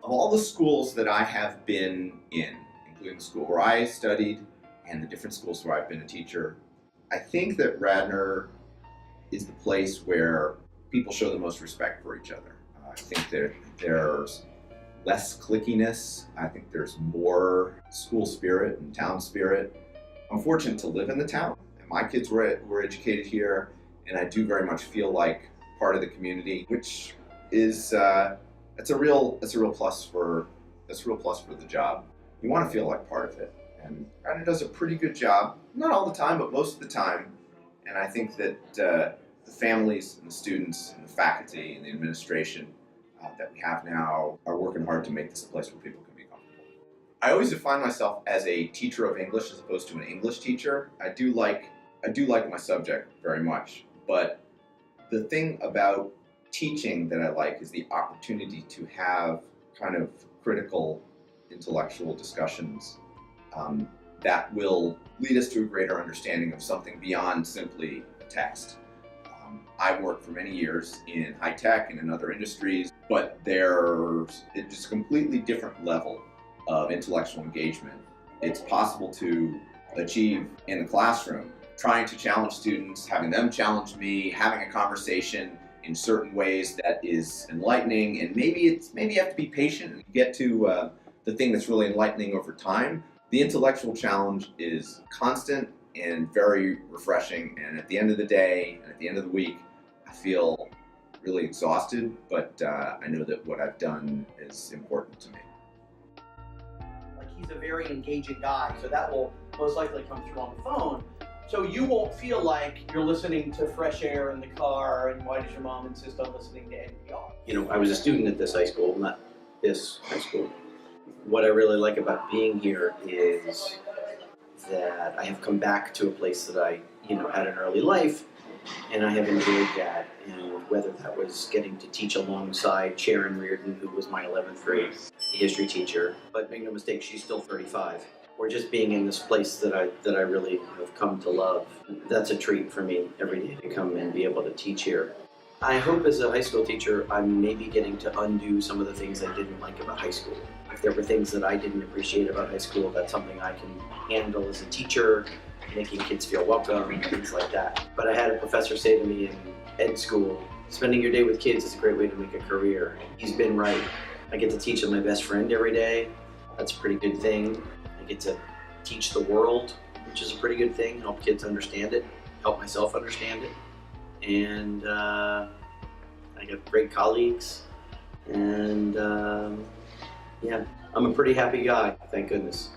Of all the schools that I have been in, including the school where I studied and the different schools where I've been a teacher, I think that Radnor is the place where people show the most respect for each other. I think that there's less clickiness. I think there's more school spirit and town spirit. I'm fortunate to live in the town, and my kids were educated here, and I do very much feel like part of the community, which is it's a real plus for the job. You want to feel like part of it, and Radnor does a pretty good job. Not all the time, but most of the time. And I think that the families and the students and the faculty and the administration that we have now are working hard to make this a place where people can be comfortable. I always define myself as a teacher of English as opposed to an English teacher. I do like my subject very much, but the thing about teaching that I like is the opportunity to have kind of critical intellectual discussions that will lead us to a greater understanding of something beyond simply a text. I've worked for many years in high tech and in other industries, but it's just a completely different level of intellectual engagement. It's possible to achieve in the classroom, trying to challenge students, having them challenge me, having a conversation in certain ways that is enlightening, and maybe you have to be patient and get to the thing that's really enlightening over time. The intellectual challenge is constant and very refreshing, and at the end of the day, and at the end of the week, I feel really exhausted, but I know that what I've done is important to me. Like, he's a very engaging guy, so that will most likely come through on the phone. So you won't feel like you're listening to fresh air in the car, and why does your mom insist on listening to NPR? You know, I was a student at this high school, not this high school. What I really like about being here is that I have come back to a place that I, had an early life, and I have enjoyed that. And whether that was getting to teach alongside Sharon Reardon, who was my 11th grade history teacher, but make no mistake, she's still 35. Or just being in this place that I really have come to love. That's a treat for me every day to come and be able to teach here. I hope as a high school teacher, I'm maybe getting to undo some of the things I didn't like about high school. If there were things that I didn't appreciate about high school, that's something I can handle as a teacher, making kids feel welcome and things like that. But I had a professor say to me in ed school, spending your day with kids is a great way to make a career. He's been right. I get to teach with my best friend every day. That's a pretty good thing. I get to teach the world, which is a pretty good thing, help kids understand it, help myself understand it. And I got great colleagues, and I'm a pretty happy guy, thank goodness.